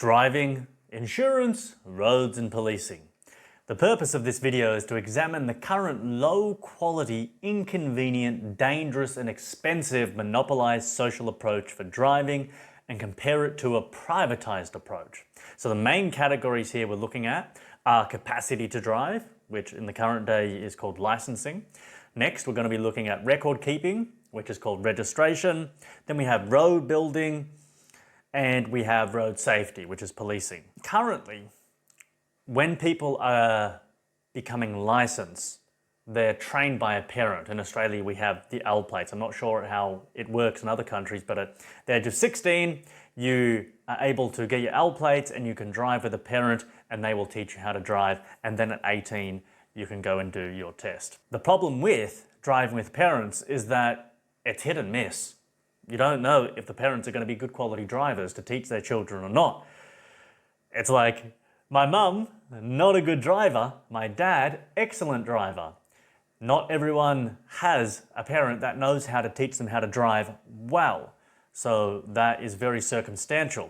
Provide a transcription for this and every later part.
Driving, insurance, roads and policing. The purpose of this video is to examine the current low-quality, inconvenient, dangerous and expensive monopolised social approach for driving and compare it to a privatised approach. So the main categories here we're looking at are capacity to drive, which in the current day is called licensing. Next, we're going to be looking at record keeping, which is called registration. Then we have road building, and we have road safety, which is policing. Currently, when people are becoming licensed, they're trained by a parent. In Australia, we have the L plates. I'm not sure how it works in other countries, but at the age of 16, you are able to get your L plates and you can drive with a parent and they will teach you how to drive. And then at 18, you can go and do your test. The problem with driving with parents is that it's hit and miss. You don't know if the parents are going to be good quality drivers to teach their children or not. It's like, my mum, not a good driver. My dad, excellent driver. Not everyone has a parent that knows how to teach them how to drive well. So that is very circumstantial.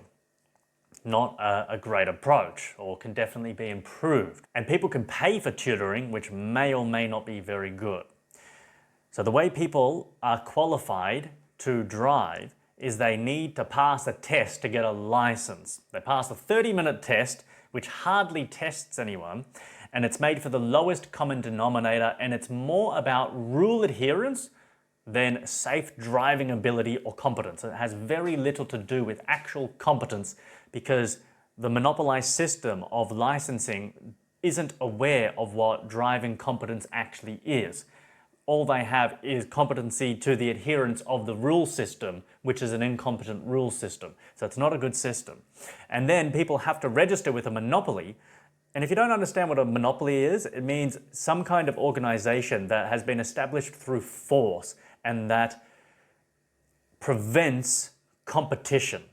Not a great approach, or can definitely be improved. And people can pay for tutoring, which may or may not be very good. So the way people are qualified to drive is they need to pass a test to get a license. They pass a 30-minute test, which hardly tests anyone, and it's made for the lowest common denominator, and it's more about rule adherence than safe driving ability or competence. It has very little to do with actual competence because the monopolised system of licensing isn't aware of what driving competence actually is. All they have is competency to the adherence of the rule system, which is an incompetent rule system. So it's not a good system. And then people have to register with a monopoly. And if you don't understand what a monopoly is, it means some kind of organization that has been established through force and that prevents competition.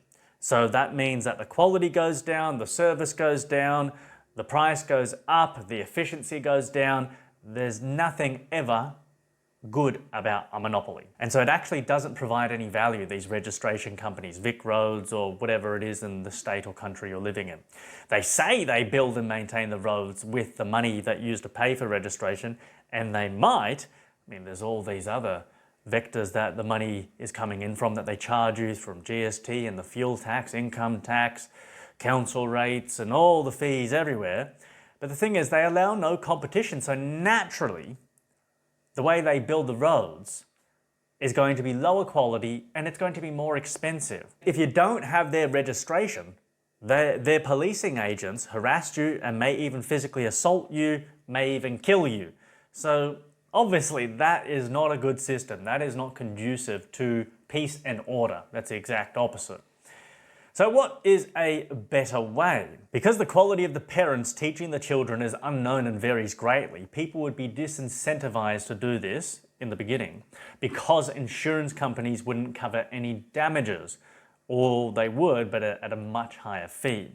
So that means that the quality goes down, the service goes down, the price goes up, the efficiency goes down. There's nothing ever good about a monopoly. And so it actually doesn't provide any value, these registration companies, Vic Roads or whatever it is in the state or country you're living in. They say they build and maintain the roads with the money that you use to pay for registration, and they might. I mean, there's all these other vectors that the money is coming in from that they charge you from GST and the fuel tax, income tax, council rates and all the fees everywhere. But the thing is, they allow no competition, so naturally the way they build the roads is going to be lower quality and it's going to be more expensive. If you don't have their registration, their policing agents harass you and may even physically assault you, may even kill you. So obviously that is not a good system. That is not conducive to peace and order. That's the exact opposite. So what is a better way? Because the quality of the parents teaching the children is unknown and varies greatly, people would be disincentivized to do this in the beginning because insurance companies wouldn't cover any damages, or they would, but at a much higher fee.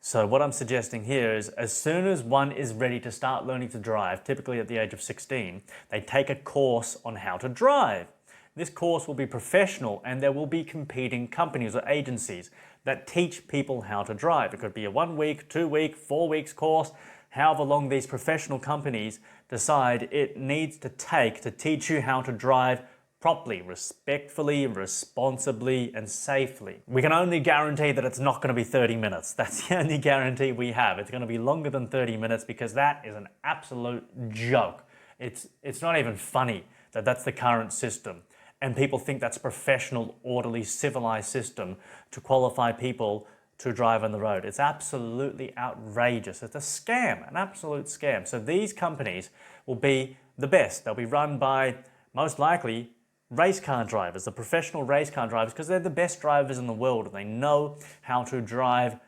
So what I'm suggesting here is as soon as one is ready to start learning to drive, typically at the age of 16, they take a course on how to drive. This course will be professional and there will be competing companies or agencies that teach people how to drive. It could be a 1 week, 2 week, 4 weeks course, however long these professional companies decide it needs to take to teach you how to drive properly, respectfully, responsibly and safely. We can only guarantee that it's not going to be 30 minutes. That's the only guarantee we have. It's going to be longer than 30 minutes because that is an absolute joke. It's not even funny that that's the current system. And people think that's a professional, orderly, civilized system to qualify people to drive on the road. It's absolutely outrageous. It's a scam, an absolute scam. So these companies will be the best. They'll be run by, most likely, race car drivers, the professional race car drivers, because they're the best drivers in the world and they know how to drive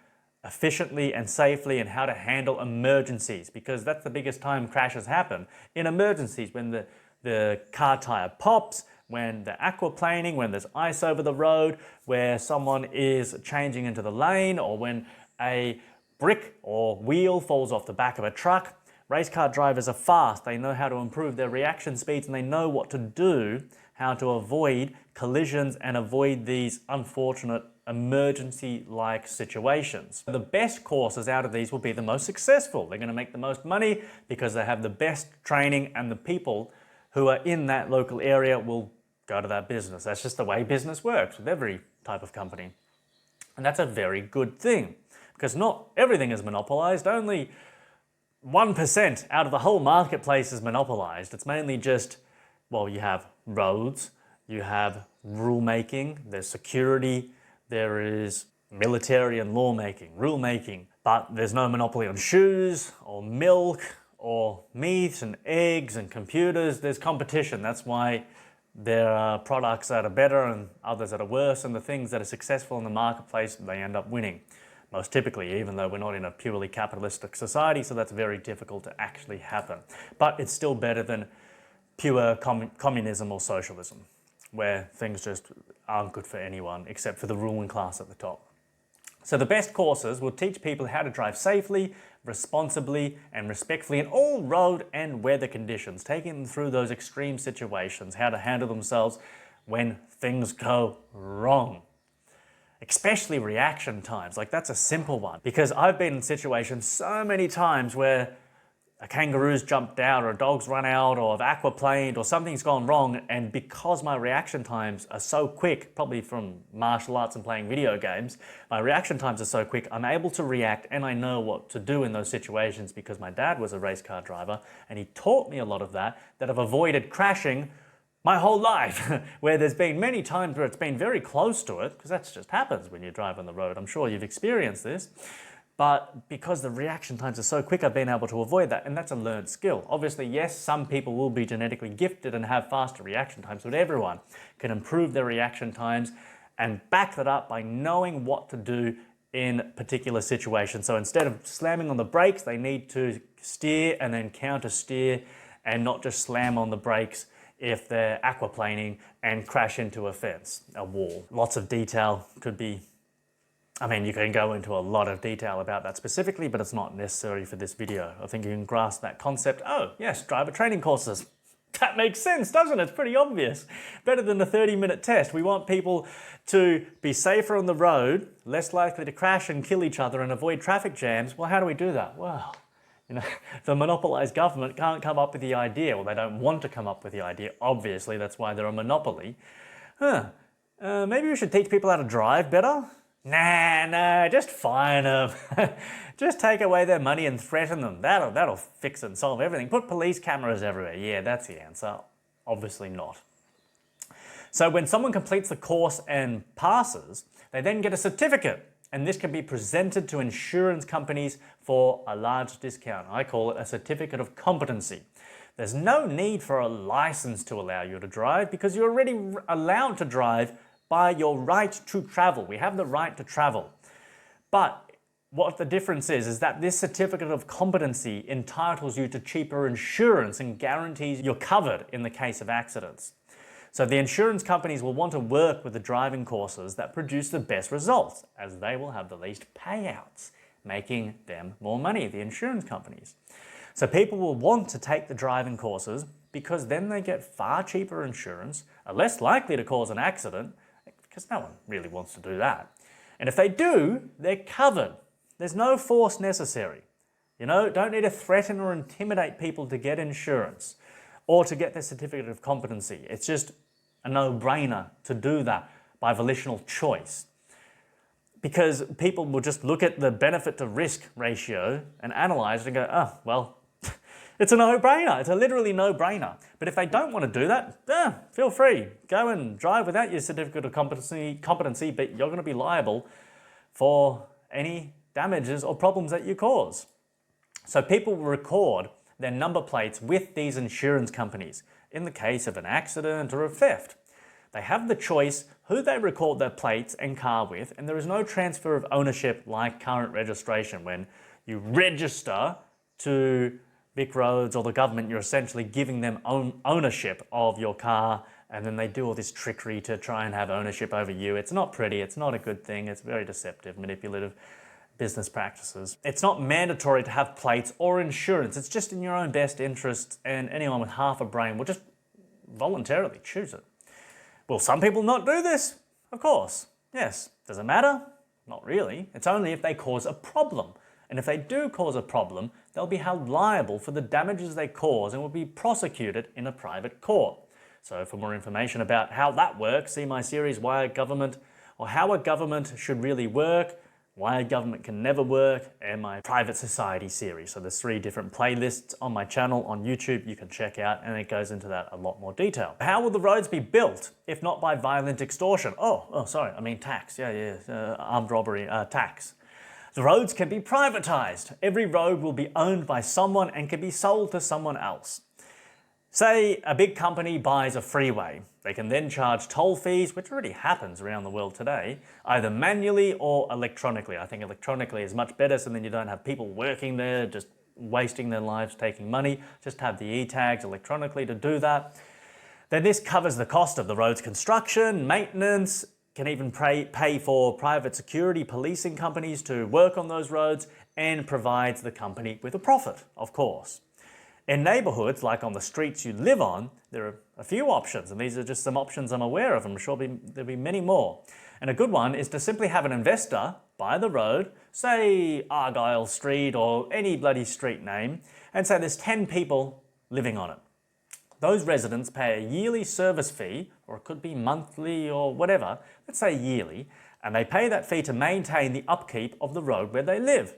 efficiently and safely and how to handle emergencies, because that's the biggest time crashes happen, in emergencies, when the car tire pops, when they're aquaplaning, when there's ice over the road, where someone is changing into the lane, or when a brick or wheel falls off the back of a truck. Race car drivers are fast. They know how to improve their reaction speeds and they know what to do, how to avoid collisions and avoid these unfortunate emergency-like situations. The best courses out of these will be the most successful. They're going to make the most money because they have the best training, and the people who are in that local area will go to that business. That's just the way business works with every type of company. And that's a very good thing, because not everything is monopolized. Only 1% out of the whole marketplace is monopolized. It's mainly just, well, you have roads, you have rulemaking, there's security, there is military and lawmaking, rulemaking, but there's no monopoly on shoes or milk or meat and eggs and computers. There's competition. That's why there are products that are better and others that are worse, and the things that are successful in the marketplace, they end up winning. Most typically, even though we're not in a purely capitalistic society, so that's very difficult to actually happen. But it's still better than pure communism or socialism, where things just aren't good for anyone except for the ruling class at the top. So the best courses will teach people how to drive safely, responsibly, and respectfully in all road and weather conditions, taking them through those extreme situations, how to handle themselves when things go wrong. Especially reaction times, like that's a simple one, because I've been in situations so many times where a kangaroo's jumped out or a dog's run out or I've aquaplaned or something's gone wrong, and because my reaction times are so quick, probably from martial arts and playing video games, my reaction times are so quick, I'm able to react and I know what to do in those situations because my dad was a race car driver and he taught me a lot of that I've avoided crashing my whole life, where there's been many times where it's been very close to it, because that just happens when you drive on the road. I'm sure you've experienced this. But because the reaction times are so quick, I've been able to avoid that, and that's a learned skill. Obviously, yes, some people will be genetically gifted and have faster reaction times, but everyone can improve their reaction times and back that up by knowing what to do in particular situations. So instead of slamming on the brakes, they need to steer and then counter steer and not just slam on the brakes if they're aquaplaning and crash into a fence, a wall. Lots of detail could be, I mean, you can go into a lot of detail about that specifically, but it's not necessary for this video. I think you can grasp that concept. Oh, yes, driver training courses. That makes sense, doesn't it? It's pretty obvious. Better than a 30-minute test. We want people to be safer on the road, less likely to crash and kill each other and avoid traffic jams. Well, how do we do that? Well, the monopolised government can't come up with the idea. Well, they don't want to come up with the idea. Obviously, that's why they're a monopoly. Maybe we should teach people how to drive better? Nah, just fine them. Just take away their money and threaten them. That'll fix and solve everything. Put police cameras everywhere. Yeah, that's the answer. Obviously not. So when someone completes the course and passes, they then get a certificate. And this can be presented to insurance companies for a large discount. I call it a certificate of competency. There's no need for a license to allow you to drive because you're already allowed to drive by your right to travel. We have the right to travel. But what the difference is that this certificate of competency entitles you to cheaper insurance and guarantees you're covered in the case of accidents. So the insurance companies will want to work with the driving courses that produce the best results, as they will have the least payouts, making them more money, the insurance companies. So people will want to take the driving courses because then they get far cheaper insurance, are less likely to cause an accident, because no one really wants to do that. And if they do, they're covered. There's no force necessary. Don't need to threaten or intimidate people to get insurance or to get their certificate of competency. It's just a no-brainer to do that by volitional choice. Because people will just look at the benefit to risk ratio and analyze it and go, oh, well, it's a no-brainer. It's a literally no-brainer. But if they don't want to do that, feel free. Go and drive without your certificate of competency, but you're going to be liable for any damages or problems that you cause. So people will record their number plates with these insurance companies in the case of an accident or a theft. They have the choice who they record their plates and car with, and there is no transfer of ownership like current registration. When you register to Vic Roads or the government, you're essentially giving them ownership of your car, and then they do all this trickery to try and have ownership over you. It's not pretty, it's not a good thing, it's very deceptive, manipulative business practices. It's not mandatory to have plates or insurance. It's just in your own best interest, and anyone with half a brain will just voluntarily choose it. Will some people not do this? Of course. Yes. Does it matter? Not really. It's only if they cause a problem. And if they do cause a problem, they'll be held liable for the damages they cause and will be prosecuted in a private court. So for more information about how that works, see my series Why a Government, or How a Government Should Really Work, Why a Government Can Never Work, and my Private Society series. So there's 3 different playlists on my channel on YouTube you can check out, and it goes into that a lot more detail. How will the roads be built if not by violent extortion? Sorry, I mean tax. Armed robbery, tax. The roads can be privatized. Every road will be owned by someone and can be sold to someone else. Say a big company buys a freeway. They can then charge toll fees, which already happens around the world today, either manually or electronically. I think electronically is much better, so then you don't have people working there, just wasting their lives taking money. Just have the e-tags electronically to do that. Then this covers the cost of the road's construction, maintenance, can even pay for private security policing companies to work on those roads, and provides the company with a profit, of course. In neighbourhoods, like on the streets you live on, there are a few options, and these are just some options I'm aware of. I'm sure there'll be many more. And a good one is to simply have an investor buy the road, say Argyle Street or any bloody street name, and say there's 10 people living on it. Those residents pay a yearly service fee, or it could be monthly or whatever, let's say yearly, and they pay that fee to maintain the upkeep of the road where they live.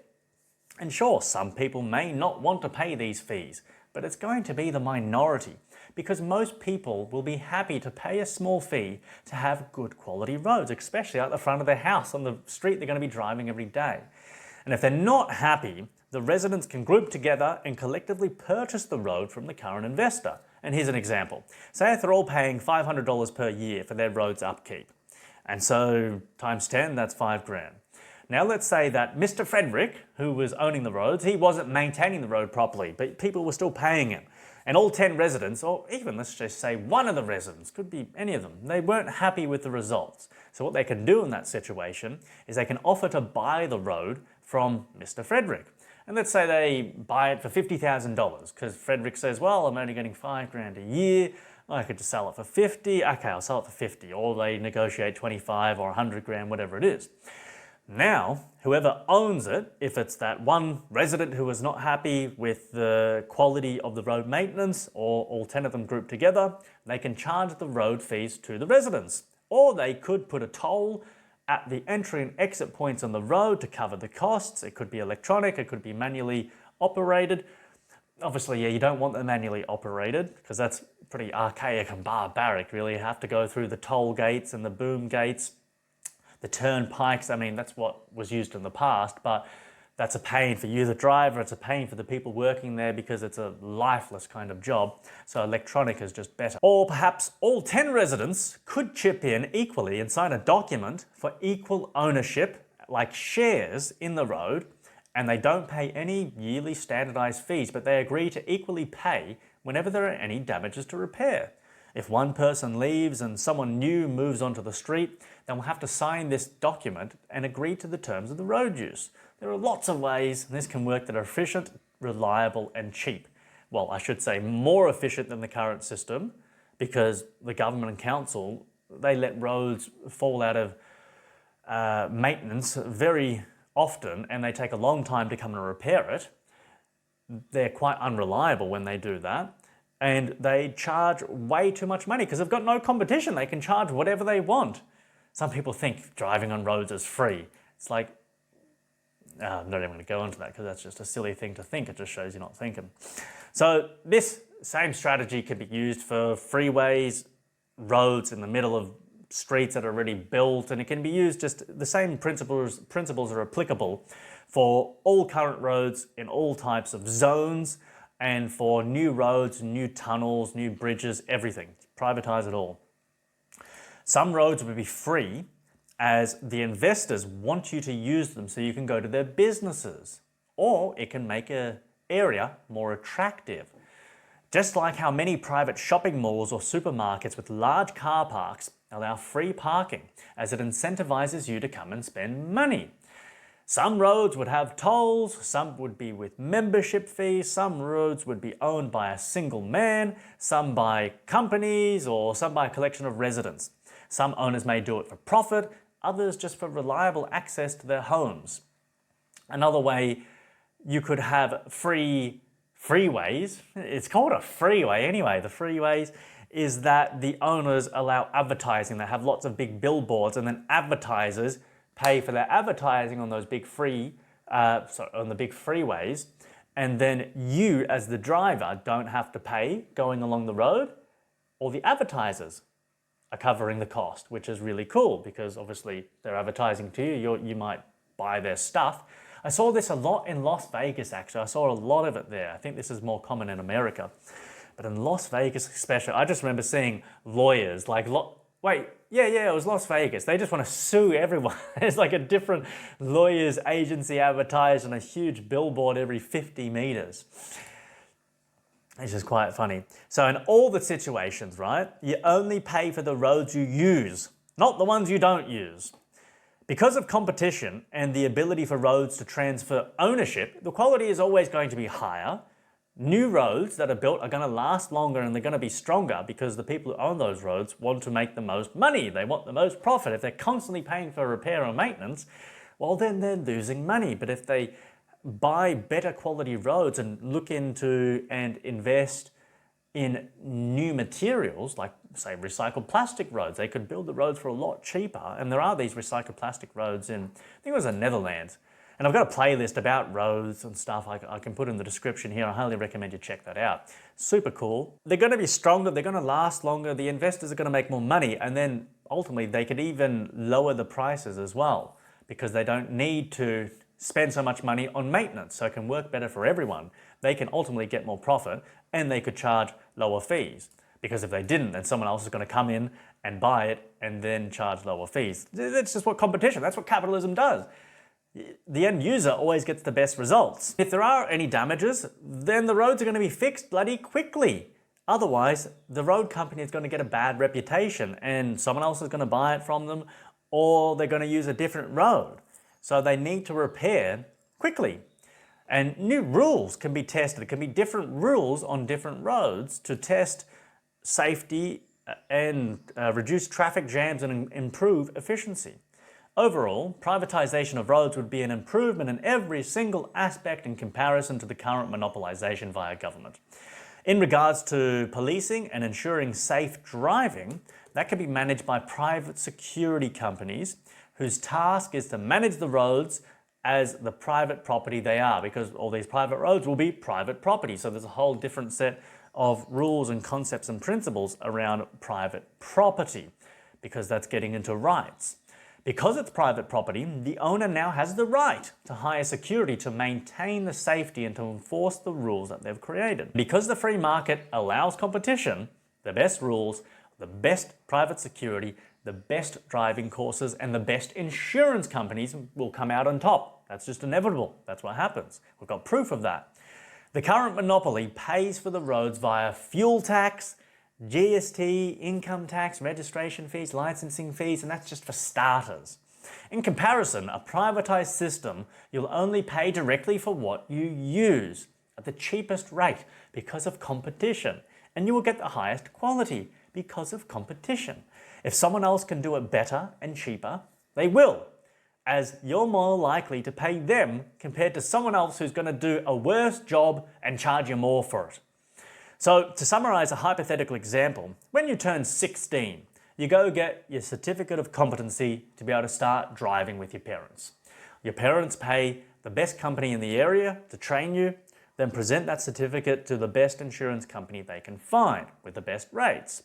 And sure, some people may not want to pay these fees, but it's going to be the minority, because most people will be happy to pay a small fee to have good quality roads, especially out the front of their house on the street they're going to be driving every day. And if they're not happy, the residents can group together and collectively purchase the road from the current investor. And here's an example. Say if they're all paying $500 per year for their road's upkeep. And so times 10, that's $5,000. Now let's say that Mr. Frederick, who was owning the roads, he wasn't maintaining the road properly, but people were still paying him. And all 10 residents, or even let's just say one of the residents, could be any of them, they weren't happy with the results. So what they can do in that situation is they can offer to buy the road from Mr. Frederick. And let's say they buy it for $50,000 because Frederick says, well, I'm only getting $5,000 a year. I could just sell it for 50. Okay, I'll sell it for 50. Or they negotiate 25 or 100 grand, whatever it is. Now, whoever owns it, if it's that one resident who is not happy with the quality of the road maintenance, or all 10 of them grouped together, they can charge the road fees to the residents. Or they could put a toll at the entry and exit points on the road to cover the costs. It could be electronic, it could be manually operated. Obviously, yeah, you don't want them manually operated because that's pretty archaic and barbaric, really. You have to go through the toll gates and the boom gates, the turnpikes. I mean, that's what was used in the past, but that's a pain for you, the driver. It's a pain for the people working there because it's a lifeless kind of job. So electronic is just better. Or perhaps all 10 residents could chip in equally and sign a document for equal ownership, like shares in the road, and they don't pay any yearly standardized fees, but they agree to equally pay whenever there are any damages to repair. If one person leaves and someone new moves onto the street, then we'll have to sign this document and agree to the terms of the road use. There are lots of ways this can work that are efficient, reliable, and cheap. Well, I should say more efficient than the current system, because the government and council, they let roads fall out of maintenance very often, and they take a long time to come and repair it. They're quite unreliable when they do that. And they charge way too much money because they've got no competition. They can charge whatever they want. Some people think driving on roads is free. It's like, I'm not even going to go into that because that's just a silly thing to think. It just shows you're not thinking. So this same strategy can be used for freeways, roads in the middle of streets that are already built, and it can be used just the same principles are applicable for all current roads in all types of zones, and for new roads, new tunnels, new bridges, everything. Privatize it all. Some roads will be free as the investors want you to use them so you can go to their businesses. Or it can make an area more attractive. Just like how many private shopping malls or supermarkets with large car parks allow free parking, as it incentivizes you to come and spend money. Some roads would have tolls, some would be with membership fees, some roads would be owned by a single man, some by companies, or some by a collection of residents. Some owners may do it for profit, others just for reliable access to their homes. Another way you could have freeways, it's called a freeway anyway, the freeways, is that the owners allow advertising. They have lots of big billboards, and then advertisers pay for their advertising on those big on the big freeways, and then you as the driver don't have to pay going along the road, or the advertisers are covering the cost, which is really cool because obviously they're advertising to you, you might buy their stuff. I saw this a lot in Las Vegas actually, I saw a lot of it there. I think this is more common in America. But in Las Vegas especially, I just remember seeing lawyers like, it was Las Vegas. They just want to sue everyone. It's like a different lawyer's agency advertised on a huge billboard every 50 meters. It's just quite funny. So in all the situations, right, you only pay for the roads you use, not the ones you don't use. Because of competition and the ability for roads to transfer ownership, the quality is always going to be higher. New roads that are built are going to last longer and they're going to be stronger because the people who own those roads want to make the most money. They want the most profit. If they're constantly paying for repair or maintenance, well, then they're losing money. But if they buy better quality roads and look into and invest in new materials, like say recycled plastic roads, they could build the roads for a lot cheaper. And there are these recycled plastic roads in, I think it was in the Netherlands. And I've got a playlist about roads and stuff I can put in the description here. I highly recommend you check that out. Super cool. They're going to be stronger, they're going to last longer, the investors are going to make more money, and then ultimately they could even lower the prices as well because they don't need to spend so much money on maintenance, so it can work better for everyone. They can ultimately get more profit and they could charge lower fees, because if they didn't, then someone else is going to come in and buy it and then charge lower fees. That's just what competition, that's what capitalism does. The end user always gets the best results. If there are any damages, then the roads are going to be fixed bloody quickly. Otherwise, the road company is going to get a bad reputation and someone else is going to buy it from them, or they're going to use a different road. So they need to repair quickly. And new rules can be tested. It can be different rules on different roads to test safety and reduce traffic jams and improve efficiency. Overall, privatization of roads would be an improvement in every single aspect in comparison to the current monopolization via government. In regards to policing and ensuring safe driving, that can be managed by private security companies whose task is to manage the roads as the private property they are, because all these private roads will be private property. So there's a whole different set of rules and concepts and principles around private property, because that's getting into rights. Because it's private property, the owner now has the right to hire security to maintain the safety and to enforce the rules that they've created. Because the free market allows competition, the best rules, the best private security, the best driving courses, and the best insurance companies will come out on top. That's just inevitable. That's what happens. We've got proof of that. The current monopoly pays for the roads via fuel tax, GST, income tax, registration fees, licensing fees, and that's just for starters. In comparison, a privatized system, you'll only pay directly for what you use at the cheapest rate because of competition, and you will get the highest quality because of competition. If someone else can do it better and cheaper, they will, as you're more likely to pay them compared to someone else who's going to do a worse job and charge you more for it. So to summarize a hypothetical example, when you turn 16, you go get your certificate of competency to be able to start driving with your parents. Your parents pay the best company in the area to train you, then present that certificate to the best insurance company they can find with the best rates.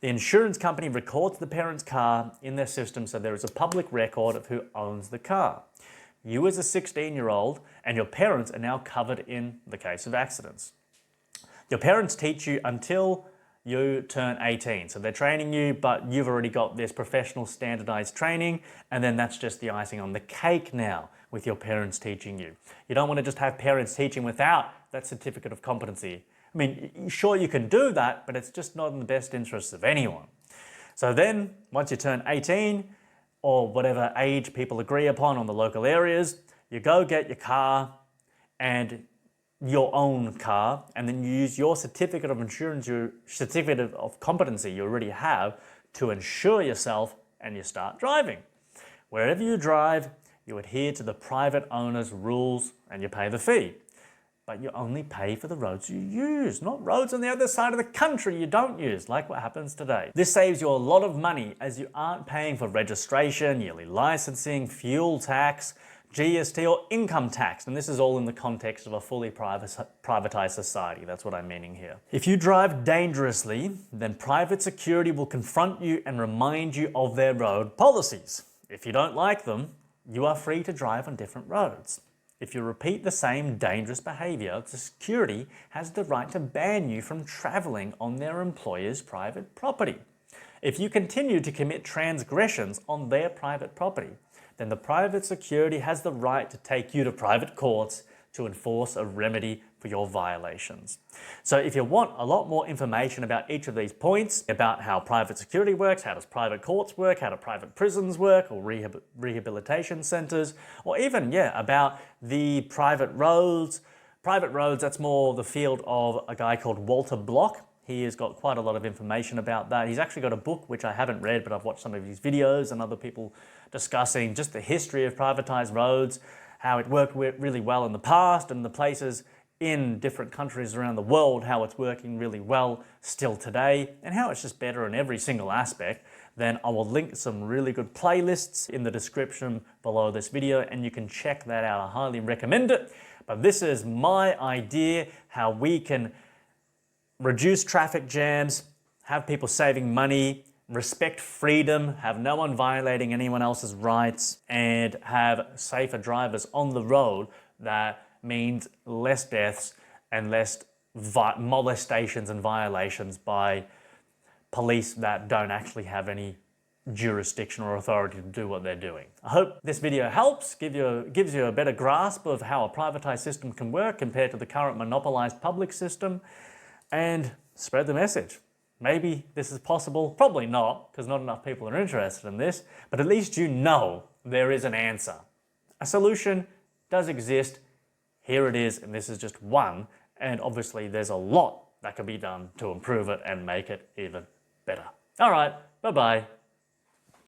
The insurance company records the parent's car in their system, so there is a public record of who owns the car. You as a 16-year-old and your parents are now covered in the case of accidents. Your parents teach you until you turn 18. So they're training you, but you've already got this professional standardized training, and then that's just the icing on the cake now with your parents teaching you. You don't want to just have parents teaching without that certificate of competency. I mean, sure you can do that, but it's just not in the best interests of anyone. So then, once you turn 18, or whatever age people agree upon on the local areas, you go get your car and your own car, and then you use your certificate of insurance, your certificate of competency you already have to insure yourself, and you start driving. Wherever you drive, you adhere to the private owner's rules and you pay the fee. But you only pay for the roads you use, not roads on the other side of the country you don't use, like what happens today. This saves you a lot of money as you aren't paying for registration, yearly licensing, fuel tax, GST or income tax, and this is all in the context of a fully privatized society. That's what I'm meaning here. If you drive dangerously, then private security will confront you and remind you of their road policies. If you don't like them, you are free to drive on different roads. If you repeat the same dangerous behavior, the security has the right to ban you from traveling on their employer's private property. If you continue to commit transgressions on their private property, then the private security has the right to take you to private courts to enforce a remedy for your violations. So if you want a lot more information about each of these points, about how private security works, how does private courts work, how do private prisons work, or rehabilitation centers, or even, about the private roads. Private roads, that's more the field of a guy called Walter Block. He has got quite a lot of information about that. He's actually got a book, which I haven't read, but I've watched some of his videos and other people discussing just the history of privatized roads, how it worked really well in the past, and the places in different countries around the world, how it's working really well still today, and how it's just better in every single aspect. Then I will link some really good playlists in the description below this video, and you can check that out. I highly recommend it. But this is my idea how we can reduce traffic jams, have people saving money, respect freedom, have no one violating anyone else's rights, and have safer drivers on the road. That means less deaths and less molestations and violations by police that don't actually have any jurisdiction or authority to do what they're doing. I hope this video helps, gives you a better grasp of how a privatized system can work compared to the current monopolized public system, and spread the message. Maybe this is possible, probably not, because not enough people are interested in this, but at least you know there is an answer. A solution does exist, here it is, and this is just one, and obviously there's a lot that can be done to improve it and make it even better. All right, bye-bye.